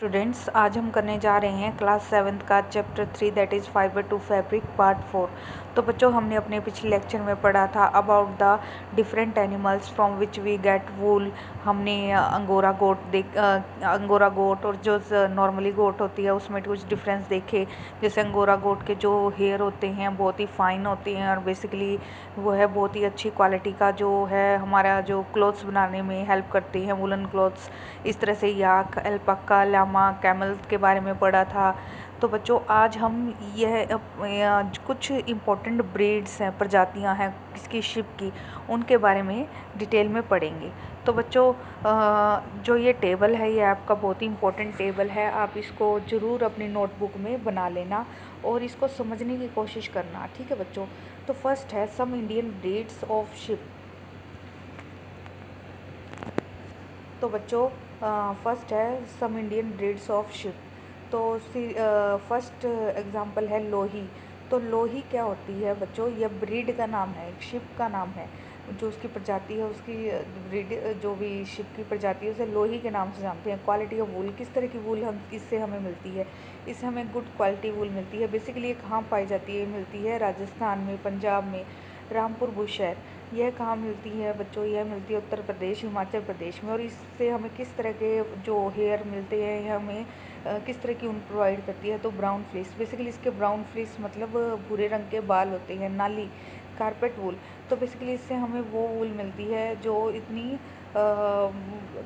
Students, आज हम करने जा रहे हैं क्लास 7th का chapter 3 that is fibre to fabric part 4। तो बच्चों, हमने अपने पिछले लेक्चर में पढ़ा था about the different animals from which we get wool. हमने अंगोरा गोट और जो नॉर्मली गोट होती है उसमें कुछ डिफरेंस देखे। जैसे अंगोरा गोट के जो हेयर होते हैं बहुत ही फाइन होते हैं और बेसिकली वो है बहुत ही अच्छी क्वालिटी का जो है हमारा जो क्लोथ्स बनाने में हेल्प करते हैं, वुलन क्लोथ्स। इस तरह से याक, अल्पाका, लामा, कैमल के बारे में पढ़ा था। तो बच्चों, आज हम कुछ इम्पोर्टेंट ब्रीड्स हैं, प्रजातियां हैं इसकी शिप की, उनके बारे में डिटेल में पढ़ेंगे। तो बच्चों, जो ये टेबल है ये आपका बहुत ही इम्पोर्टेंट टेबल है। आप इसको ज़रूर अपनी नोटबुक में बना लेना और इसको समझने की कोशिश करना, ठीक है बच्चों। तो फर्स्ट है some Indian breeds of sheep. तो बच्चों, फर्स्ट है some Indian breeds of sheep. तो फर्स्ट एग्जांपल है लोही। तो लोही क्या होती है बच्चों? यह ब्रीड का नाम है, एक शिप का नाम है। जो उसकी प्रजाति है, उसकी ब्रीड, जो भी शिप की प्रजाति है उसे लोही के नाम से जानते हैं। क्वालिटी ऑफ वूल, किस तरह की वूल हम इससे हमें मिलती है? इससे हमें गुड क्वालिटी वूल मिलती है। बेसिकली ये कहाँ पाई जाती है? मिलती है राजस्थान में, पंजाब में, रामपुर बुशहर। यह कहाँ मिलती है बच्चों? यह मिलती है उत्तर प्रदेश, हिमाचल प्रदेश में। और इससे हमें किस तरह के जो हेयर मिलते हैं, यह हमें किस तरह की ऊन प्रोवाइड करती है? तो ब्राउन फ्लीस। बेसिकली इसके ब्राउन फ्लीस मतलब भूरे रंग के बाल होते हैं, नाली, कारपेट वूल। तो बेसिकली इससे हमें वो वूल मिलती है जो इतनी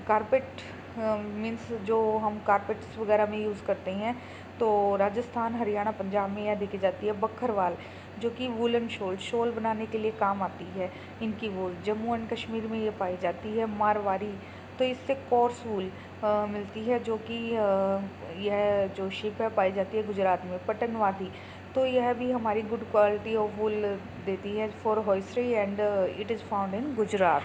कारपेट मीन्स जो हम कारपेट्स वगैरह में यूज़ करते हैं। तो राजस्थान, हरियाणा, पंजाब में यह देखी जाती है। बक्खरवाल, जो कि वूलन शॉल बनाने के लिए काम आती है इनकी वूल। जम्मू एंड कश्मीर में ये पाई जाती है। मारवाड़ी, तो इससे कोर्स वूल मिलती है, जो कि यह जो शिप है पाई जाती है गुजरात में। पटनवादी, तो यह भी हमारी गुड क्वालिटी ऑफ वूल देती है for hosiery and it is found in Gujarat.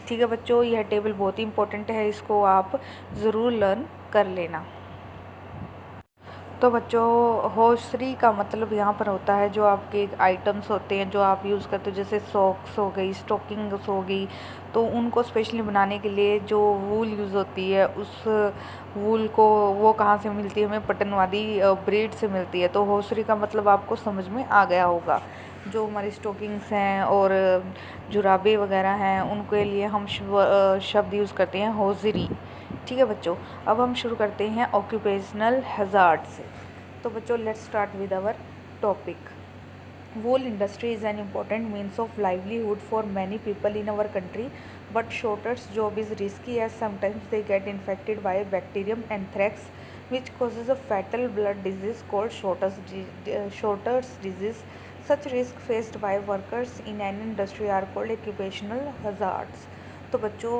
ठीक है बच्चों, यह टेबल बहुत ही इंपॉर्टेंट है, इसको आप ज़रूर लर्न कर लेना। तो बच्चों, होसरी का मतलब यहाँ पर होता है जो आपके आइटम्स होते हैं जो आप यूज़ करते हो, जैसे सॉक्स हो गई, स्टॉकिंग्स हो गई। तो उनको स्पेशली बनाने के लिए जो वूल यूज़ होती है, उस वूल को वो कहाँ से मिलती है? हमें पटनवादी ब्रीड से मिलती है। तो होसरी का मतलब आपको समझ में आ गया होगा। जो हमारी स्टॉकिंग्स हैं और जुराबे वगैरह हैं, उनके लिए हम शब्द यूज़ करते हैं होजरी। ठीक है बच्चों, अब हम शुरू करते हैं ऑक्यूपेशनल हैज़ार्ड से। तो बच्चों, let's start with our topic. Wool industry is an important means of livelihood for many people in our country, but shorter's job is risky as sometimes they get infected by bacterium anthrax, which causes a fatal blood disease called shorter's disease. Such risks faced by workers in an industry are called occupational hazards. तो बच्चों,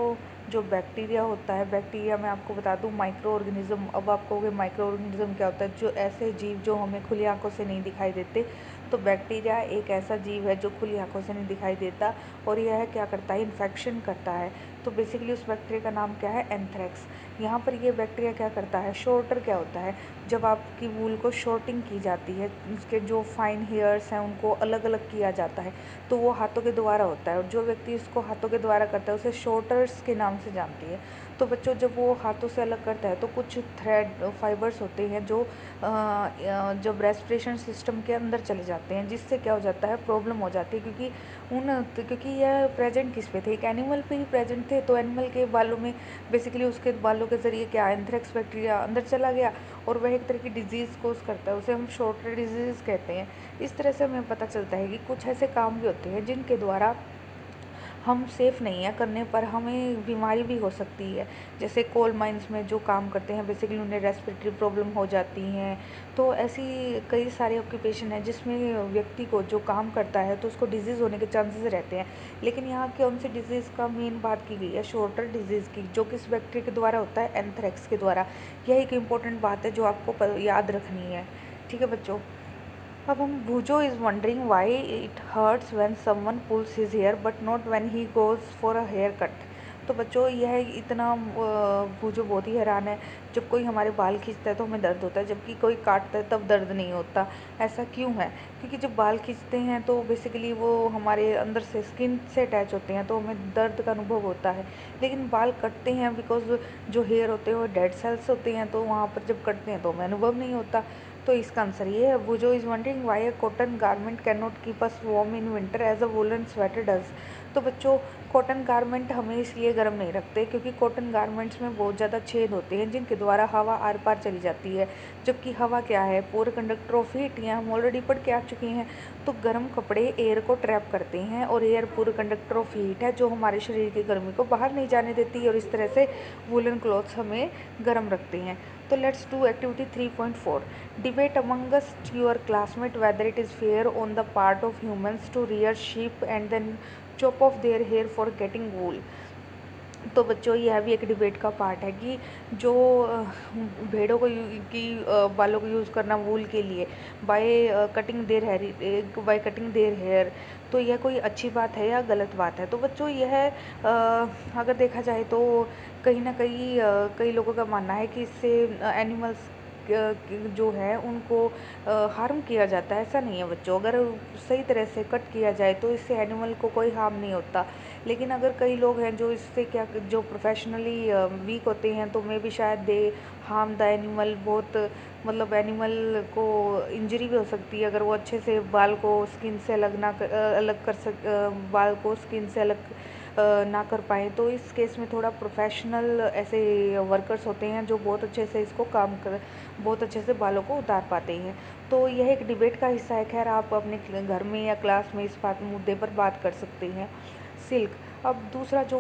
जो bacteria होता है, bacteria मैं आपको बता दूं micro organism. अब आप कहोगे माइक्रो ऑर्गेनिज्म क्या होता है? जो ऐसे जीव जो हमें खुली आंखों से नहीं दिखाई देते। तो बैक्टीरिया एक ऐसा जीव है जो खुली आंखों से नहीं दिखाई देता और यह क्या करता है? इन्फेक्शन करता है। तो बेसिकली उस बैक्टीरिया का नाम क्या है? एंथ्रेक्स। यहाँ पर ये बैक्टीरिया क्या करता है? शॉर्टर क्या होता है? जब आपकी वूल को शॉर्टिंग की जाती है, उसके जो फाइन हेयर्स हैं उनको अलग अलग किया जाता है, तो वो हाथों के द्वारा होता है। और जो व्यक्ति इसको हाथों के द्वारा करता है उसे शॉर्टर्स के नाम से जानती है। तो बच्चों, जब वो हाथों से अलग करता है तो कुछ थ्रेड फाइबर्स होते हैं जो जब रेस्पिरेशन सिस्टम के अंदर चले जाते हैं, जिससे क्या हो जाता है? प्रॉब्लम हो जाती है। क्योंकि यह प्रेजेंट किस पे थे? एक एनिमल पे ही प्रेजेंट थे। तो एनिमल के बालों में बेसिकली उसके बालों के ज़रिए क्या एंथ्रेक्स बैक्टीरिया अंदर चला गया और वह एक तरह की डिजीज़ कोज करता है, उसे हम शॉर्टर डिजीज़ कहते हैं। इस तरह से हमें पता चलता है कि कुछ ऐसे काम भी होते हैं जिनके द्वारा हम सेफ़ नहीं है करने पर हमें बीमारी भी हो सकती है। जैसे कोल माइंस में जो काम करते हैं, बेसिकली उन्हें रेस्पिरेटरी प्रॉब्लम हो जाती हैं। तो ऐसी कई सारे ऑक्यूपेशन है जिसमें व्यक्ति को जो काम करता है तो उसको डिजीज़ होने के चांसेस रहते हैं। लेकिन यहाँ कौन सी डिजीज़ का मेन बात की गई है? शॉर्टर डिजीज़ की, जो किस बैक्टीरिया के द्वारा होता है? एंथ्रेक्स के द्वारा। यह एक इम्पॉर्टेंट बात है जो आपको याद रखनी है। ठीक है बच्चों, अब हम Boojho is wondering why it hurts when someone pulls his hair but not when he goes for a haircut. तो बच्चों यह इतना वो जो बहुत ही हैरान है, जब कोई हमारे बाल खींचता है तो हमें दर्द होता है, जबकि कोई काटता है तब दर्द नहीं होता। ऐसा क्यों है? क्योंकि जब बाल खींचते हैं तो बेसिकली वो हमारे अंदर से स्किन से अटैच होते हैं, तो हमें दर्द का अनुभव होता है। लेकिन बाल कटते हैं बिकॉज जो हेयर होते हैं वो डेड सेल्स होते हैं, तो वहाँ पर जब कटते हैं तो हमें अनुभव नहीं होता। तो इसका आंसर ये है। Boojho is wondering why a cotton garment can not keep us warm in winter as a woollen sweater does. तो बच्चों कॉटन गारमेंट हमें इसलिए गर्म नहीं रखते क्योंकि कॉटन गारमेंट्स में बहुत ज़्यादा छेद होते हैं जिनके द्वारा हवा आर पार चली जाती है। जबकि हवा क्या है? पूरे कंडक्टर ऑफ हीट, या हम ऑलरेडी पढ़ के आ चुके हैं। तो गर्म कपड़े एयर को ट्रैप करते हैं और एयर पूरे कंडक्टर ऑफ हीट है जो हमारे शरीर की गर्मी को बाहर नहीं जाने देती है, और इस तरह से वुलन क्लॉथ्स हमें गर्म रखते हैं। तो let's do activity 3.4। Debate amongst your classmate whether it is fair on the part of humans to rear sheep and then chop off their hair for getting wool. तो बच्चों यह भी एक डिबेट का पार्ट है कि जो भेड़ों को बालों को यूज़ करना वूल के लिए बाय कटिंग देयर हेयर, तो यह कोई अच्छी बात है या गलत बात है? तो बच्चों यह अगर देखा जाए तो कहीं ना कहीं कई लोगों का मानना है कि इससे एनिमल्स जो है उनको हार्म किया जाता है। ऐसा नहीं है बच्चों, अगर सही तरह से कट किया जाए तो इससे एनिमल को कोई हार्म नहीं होता। लेकिन अगर कई लोग हैं जो इससे क्या जो प्रोफेशनली वीक होते हैं, तो मे भी शायद दे हार्म द एनिमल, बहुत मतलब एनिमल को इंजरी भी हो सकती है अगर वो अच्छे से बाल को स्किन से बाल को स्किन से अलग ना कर पाएँ। तो इस केस में थोड़ा प्रोफेशनल ऐसे वर्कर्स होते हैं जो बहुत अच्छे से इसको बहुत अच्छे से बालों को उतार पाते हैं। तो यह एक डिबेट का हिस्सा है। खैर आप अपने घर में या क्लास में इस मुद्दे पर बात कर सकते हैं। सिल्क। अब दूसरा जो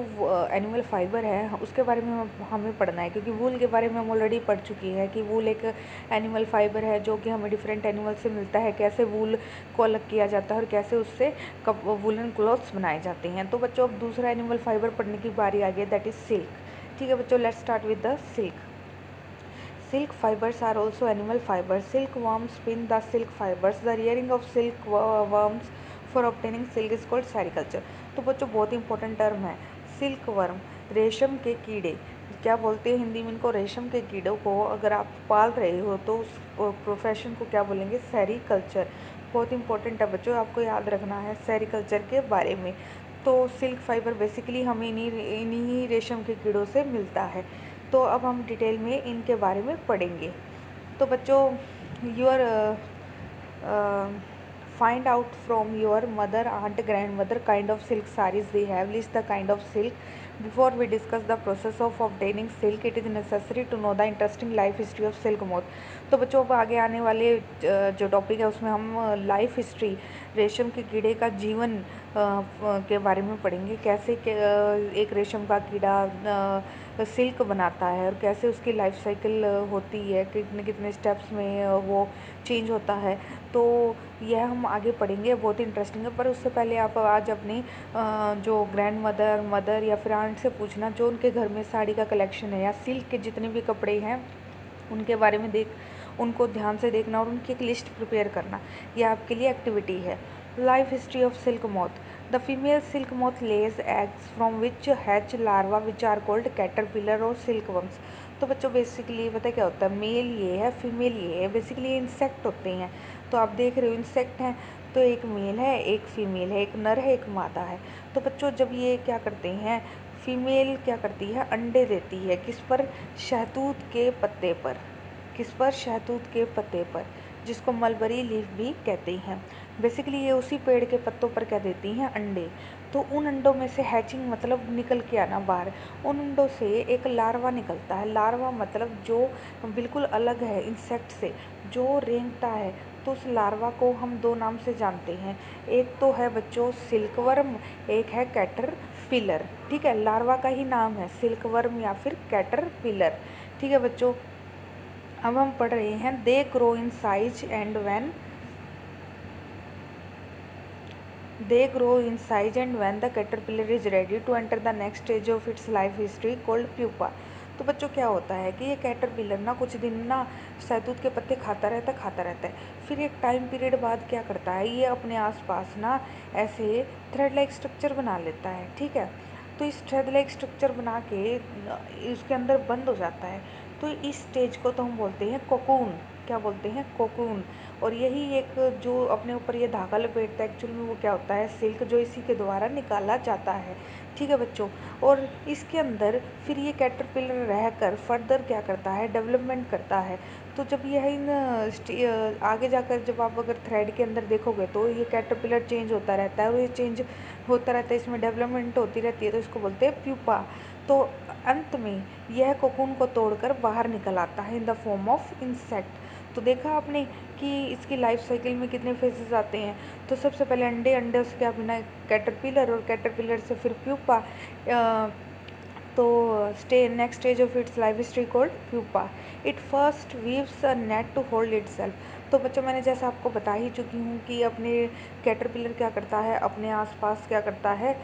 एनिमल फाइबर है उसके बारे में हमें पढ़ना है, क्योंकि वूल के बारे में हम ऑलरेडी पढ़ चुकी हैं कि वूल एक एनिमल फाइबर है जो कि हमें डिफरेंट एनिमल से मिलता है, कैसे वूल को अलग किया जाता है और कैसे उससे वूलन क्लॉथ्स बनाए जाते हैं। तो बच्चों अब दूसरा एनिमल फाइबर पढ़ने की बारी आ गई, दैट इज़ सिल्क। ठीक है बच्चों, let's start with the silk. Silk fibers are also animal fibers. Silkworms spin the silk fibers. The rearing of silkworms for obtaining silk is called sericulture. तो बच्चों बहुत इंपॉर्टेंट टर्म है silk worm, रेशम के कीड़े। क्या बोलते हैं हिंदी में इनको? रेशम के कीड़ों को अगर आप पाल रहे हो तो उस प्रोफेशन को क्या बोलेंगे? सेरीकल्चर। बहुत इंपॉर्टेंट है बच्चों, आपको याद रखना है सेरीकल्चर के बारे में। तो सिल्क फाइबर बेसिकली हमें इन्हीं रेशम के कीड़ों से मिलता है। तो अब हम डिटेल में इनके बारे में पढ़ेंगे। तो बच्चों your find out from your mother, aunt, grand mother kind of silk saris they have, list the kind of silk. Before we discuss the process of obtaining silk it is necessary to know the interesting life history of silk moth. तो बच्चों अब आगे आने वाले जो topic है उसमें हम लाइफ हिस्ट्री, रेशम के कीड़े का जीवन के बारे में पढ़ेंगे। कैसे एक रेशम का कीड़ा सिल्क बनाता है और कैसे उसकी लाइफ साइकिल होती है, कितने कितने स्टेप्स में वो चेंज होता है। तो यह हम आगे पढ़ेंगे, बहुत इंटरेस्टिंग है। पर उससे पहले आप आज अपनी जो ग्रैंड मदर, मदर या फिर आंट से पूछना जो उनके घर में साड़ी का कलेक्शन है या सिल्क के जितने भी कपड़े हैं उनके बारे में उनको ध्यान से देखना और उनकी एक लिस्ट प्रिपेयर करना। यह आपके लिए एक्टिविटी है। Life history of silk moth. The female silk moth lays eggs from which hatch larva which are called caterpillar और सिल्कवर्म्स। तो बच्चों बेसिकली पता क्या होता है? मेल ये है, फीमेल ये है। बेसिकली इंसेक्ट होते हैं। तो आप देख रहे हो इंसेक्ट हैं, तो एक मेल है, एक फीमेल है, एक नर है, एक मादा है। तो बच्चों जब ये क्या करते हैं, फीमेल क्या करती है? अंडे देती है। किस पर? शहतूत के पत्ते पर। किस पर? शहतूत के पत्ते पर, जिसको मलबरी लीफ भी कहते हैं। बेसिकली ये उसी पेड़ के पत्तों पर क्या देती हैं? अंडे। तो उन अंडों में से हैचिंग मतलब निकल के आना बाहर, उन अंडों से एक लार्वा निकलता है। लार्वा मतलब जो बिल्कुल अलग है इंसेक्ट से, जो रेंगता है। तो उस लार्वा को हम दो नाम से जानते हैं, एक तो है बच्चों सिल्कवर्म, एक है कैटरपिलर। ठीक है, लार्वा का ही नाम है सिल्कवर्म या फिर कैटरपिलर। ठीक है बच्चों, अब हम पढ़ रहे हैं they grow in size and when the caterpillar is ready to enter the next stage of its life history called pupa. तो बच्चों क्या होता है कि ये कैटरपिलर ना कुछ दिन ना शहतूत के पत्ते खाता रहता है। फिर एक टाइम पीरियड बाद क्या करता है, ये अपने आसपास ना ऐसे थ्रेड लाइक स्ट्रक्चर बना लेता है। ठीक है, तो इस थ्रेड लाइक स्ट्रक्चर बना के उसके अंदर बंद हो जाता है। तो इस स्टेज को तो हम बोलते हैं कोकून। क्या बोलते हैं? कोकून। और यही एक जो अपने ऊपर ये धागा लपेटता है, एक्चुअल में वो क्या होता है? सिल्क, जो इसी के द्वारा निकाला जाता है। ठीक है बच्चों। और इसके अंदर फिर ये कैटरपिलर रहकर फर्दर क्या करता है? डेवलपमेंट करता है। तो जब यह आगे जाकर जब आप अगर थ्रेड के अंदर देखोगे तो ये कैटरपिलर चेंज होता रहता है, और ये चेंज होता रहता है, इसमें डेवलपमेंट होती रहती है, तो इसको बोलते हैं प्यूपा। तो अंत में यह कोकून को तोड़कर बाहर निकल आता है इन द फॉर्म ऑफ इंसेक्ट। तो देखा आपने कि इसकी लाइफ साइकिल में कितने फेजेस आते हैं। तो सबसे पहले अंडे, अंडे से क्या बना? कैटरपिलर, और कैटरपिलर से फिर प्यूपा। तो next stage of its life history called pupa. It first weaves a net to hold itself. तो बच्चों, मैंने जैसा आपको बता ही चुकी हूँ कि अपने कैटरपिलर क्या करता है? अपने आसपास क्या करता है?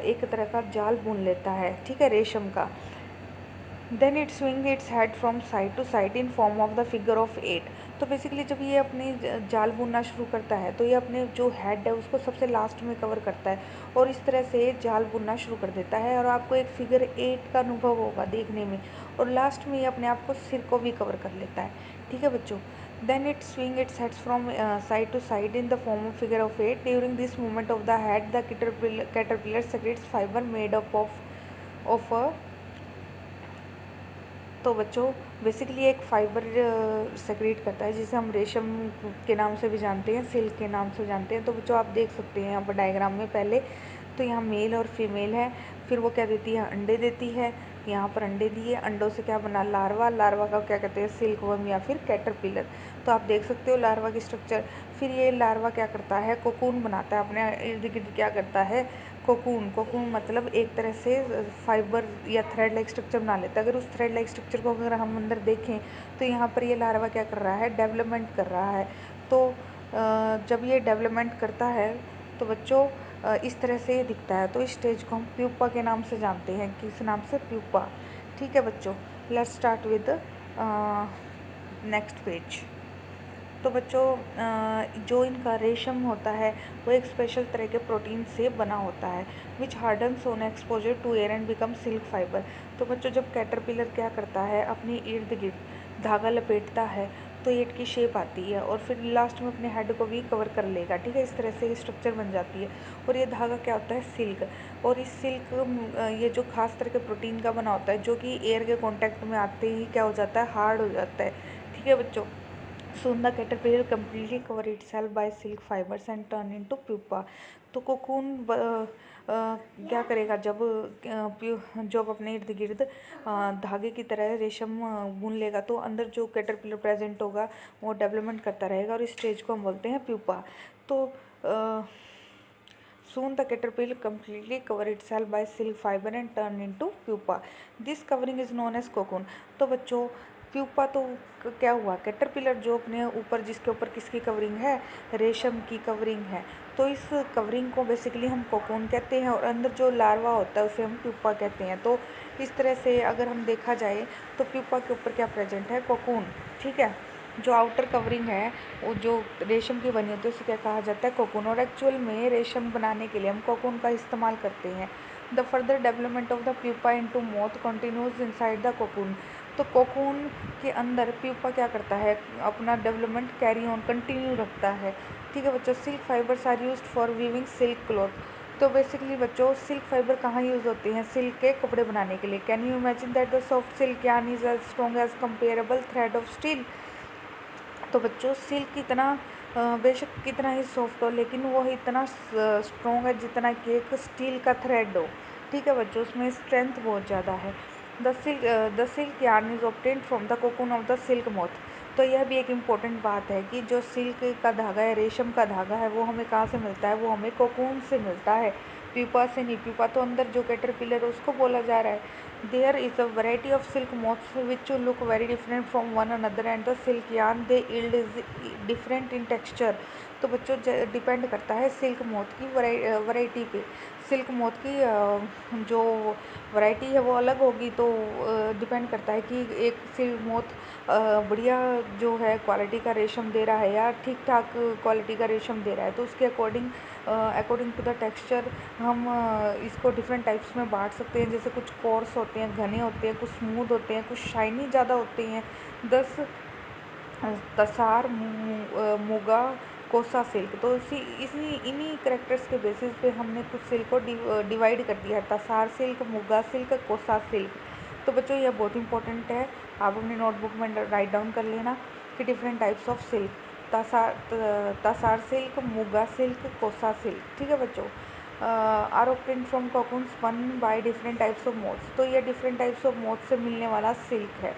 एक तरह का जाल बुन लेता है, ठीक है, रेशम का। Then it swing its head from side to side in form of the figure of 8। तो बेसिकली जब ये अपनी जाल बुनना शुरू करता है तो ये अपने जो हेड है उसको सबसे लास्ट में कवर करता है, और इस तरह से जाल बुनना शुरू कर देता है, और आपको एक फिगर 8 का अनुभव होगा देखने में। और लास्ट में ये अपने आप को सिर को भी कवर कर लेता है। ठीक है बच्चों। Then it swing its heads from side to side in the form of figure of 8। During this movement of the head the caterpillar secretes fibre made up of a. तो बच्चों, बेसिकली एक fibre secret करता है जिसे हम रेशम के नाम से भी जानते हैं, सिल्क के नाम से जानते हैं। तो बच्चों, आप देख सकते हैं यहाँ पर डायग्राम में पहले तो यहाँ मेल और फीमेल है, फिर वो क्या देती है? अंडे देती है। यहाँ पर अंडे दिए, अंडों से क्या बना? लार्वा। लार्वा का क्या कहते हैं? सिल्क वर्म या फिर कैटरपिलर। तो आप देख सकते हो लार्वा की स्ट्रक्चर। फिर ये लार्वा क्या करता है? कोकून बनाता है, अपने इर्द गिर्द क्या करता है? कोकून। कोकून मतलब एक तरह से फाइबर या थ्रेड लाइक स्ट्रक्चर बना लेता है। अगर उस थ्रेड लाइक स्ट्रक्चर को अगर हम अंदर देखें तो यहाँ पर ये लार्वा क्या कर रहा है? डेवलपमेंट कर रहा है। तो जब ये डेवलपमेंट करता है तो बच्चों इस तरह से ये दिखता है। तो इस स्टेज को हम प्यूपा के नाम से जानते हैं। किस नाम से? प्यूपा। ठीक है बच्चों, let's start with next page. तो बच्चों, जो इनका रेशम होता है वो एक स्पेशल तरह के प्रोटीन से बना होता है, which hardens on exposure to air and become silk fibre. तो बच्चों, जब कैटरपिलर क्या करता है? अपने इर्द गिर्द धागा लपेटता है तो एट की शेप आती है, और फिर लास्ट में अपने हेड को भी कवर कर लेगा। ठीक है, इस तरह से ये स्ट्रक्चर बन जाती है। और ये धागा क्या होता है? सिल्क। और इस सिल्क ये जो खास तरह के प्रोटीन का बना होता है, जो कि एयर के कॉन्टैक्ट में आते ही क्या हो जाता है? हार्ड हो जाता है। ठीक है बच्चों। Soon the caterpillar completely cover itself by silk fibers and turn into pupa। तो कोकून क्या करेगा? जब अपने इर्द गिर्द धागे की तरह रेशम बुन लेगा तो अंदर जो कैटरपिलर प्रेजेंट होगा वो डेवलपमेंट करता रहेगा, और इस स्टेज को हम बोलते हैं प्यूपा। तो soon the caterpillar completely cover itself by silk fiber and turn into pupa। This covering is known as cocoon। तो बच्चों, प्यूपा तो क्या हुआ? कैटरपिलर जो अपने ऊपर, जिसके ऊपर किसकी कवरिंग है? रेशम की कवरिंग है। तो इस कवरिंग को बेसिकली हम कोकून कहते हैं, और अंदर जो लार्वा होता है उसे हम प्यूपा कहते हैं। तो इस तरह से अगर हम देखा जाए तो प्यूपा के ऊपर क्या प्रेजेंट है? कोकून। ठीक है, जो आउटर कवरिंग है वो जो रेशम की बनी होती है उसे क्या कहा जाता है? कोकून। और एक्चुअल में रेशम बनाने के लिए हम कोकून का इस्तेमाल करते हैं। The further development of the pupa into moth continues inside the cocoon. तो कोकून के अंदर प्यूपा क्या करता है? अपना डेवलपमेंट कैरी ऑन, कंटिन्यू रखता है। ठीक है बच्चों। Silk fibres are used for weaving silk cloth. तो बेसिकली बच्चों, सिल्क फाइबर कहाँ यूज़ होते हैं? सिल्क के कपड़े बनाने के लिए। Can you imagine that the soft silk yarn is as strong as comparable thread of steel. तो बच्चों, सिल्क इतना बेशक कितना ही सॉफ्ट हो, लेकिन वो इतना स्ट्रॉन्ग है जितना कि एक स्टील का थ्रेड हो। ठीक है बच्चों, उसमें स्ट्रेंथ बहुत ज़्यादा है। The silk yarn is obtained from the cocoon of the silk moth. तो यह भी एक इम्पॉर्टेंट बात है कि जो सिल्क का धागा है, रेशम का धागा है, वो हमें कहाँ से मिलता है? वो हमें कोकून से मिलता है, प्यूपा से नहीं। प्यूपा तो अंदर जो कैटरपिलर है उसको बोला जा रहा है। There is a variety of silk moths which look very different from one another, and the silk yarn they yield is different in texture. तो बच्चों डिपेंड करता है सिल्क मोथ की वैरायटी पे। सिल्क मोथ की जो वैरायटी है वो अलग होगी, तो डिपेंड करता है कि एक सिल्क मोथ बढ़िया जो है क्वालिटी का रेशम दे रहा है या ठीक ठाक क्वालिटी का रेशम दे रहा है, तो उसके अकॉर्डिंग टू द टेक्सचर हम इसको डिफरेंट टाइप्स में बांट सकते हैं। जैसे कुछ कोर्स होते हैं, घने होते हैं, कुछ स्मूथ होते हैं, कुछ शाइनी ज़्यादा होते हैं। दस तसार, मुगा, कोसा सिल्क, तो इसी इन्हीं करेक्टर्स के बेसिस पे हमने कुछ सिल्क को डिवाइड कर दिया है, tasar silk, muga silk, kosa silk. तो बच्चों यह बहुत इंपॉर्टेंट है, आप अपनी नोटबुक में राइट डाउन कर लेना कि different types of silk, tasar silk, muga silk, kosa silk. ठीक है बच्चों। Are obtain from cocoon spun by different types of moths, तो ये डिफरेंट टाइप्स ऑफ मोथ से मिलने वाला सिल्क है।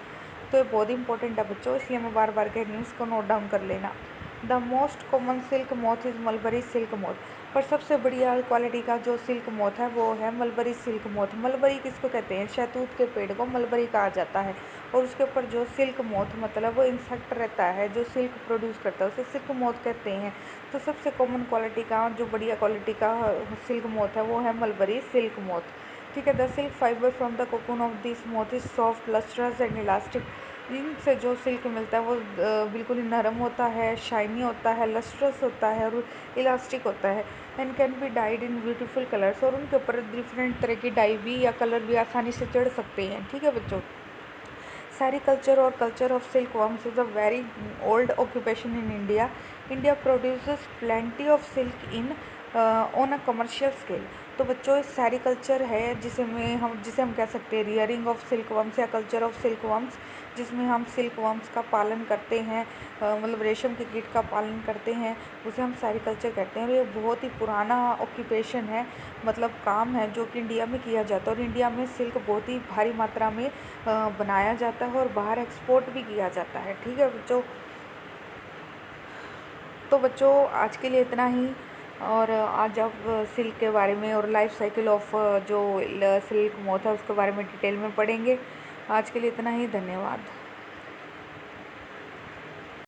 तो ये बहुत इंपॉर्टेंट है बच्चों, इसलिए मैं बार बार कह रही हूँ, इसको नोट डाउन कर लेना। The most common silk moth is mulberry silk moth, पर सबसे बढ़िया क्वालिटी का जो सिल्क मोथ है वो है मलबरी सिल्क मोथ। मलबरी किसको कहते हैं? शहतूत के पेड़ को मलबरी कहा जाता है, और उसके ऊपर जो सिल्क मोथ मतलब वो इंसेक्ट रहता है जो सिल्क प्रोड्यूस करता है, उसे सिल्क मोथ कहते हैं। तो सबसे कॉमन क्वालिटी का जो बढ़िया क्वालिटी का सिल्क मोथ है वो है मलबरी सिल्क मोथ। ठीक है। The silk fibre from the cocoon of this moth is soft, lustrous and elastic. इनसे जो सिल्क मिलता है वो बिल्कुल ही नरम होता है, शाइनी होता है, लस्ट्रस होता है और इलास्टिक होता है। And can be died in beautiful colours, और उनके ऊपर डिफरेंट तरह की डाई भी या कलर भी आसानी से चढ़ सकते हैं। ठीक है बच्चों। सेरीकल्चर और culture of silk worms is a very old occupation in India. India produces plenty of silk in on a commercial scale. तो बच्चों सेरीकल्चर है जिसे हम कह सकते हैं रियरिंग ऑफ सिल्क वर्म्स या कल्चर ऑफ सिल्क वर्म्स, जिसमें हम सिल्क वर्म्स का पालन करते हैं, मतलब रेशम के कीट का पालन करते हैं, उसे हम सेरीकल्चर कहते हैं। और ये बहुत ही पुराना ऑक्यूपेशन है, मतलब काम है जो कि इंडिया में किया जाता है, और इंडिया में सिल्क बहुत ही भारी मात्रा में बनाया जाता है और बाहर एक्सपोर्ट भी किया जाता है। ठीक है बच्चों। तो बच्चों आज के लिए इतना ही, और आज आप सिल्क के बारे में और लाइफ साइकिल ऑफ जो सिल्क मोथ है उसके बारे में डिटेल में पढ़ेंगे। आज के लिए इतना ही, धन्यवाद।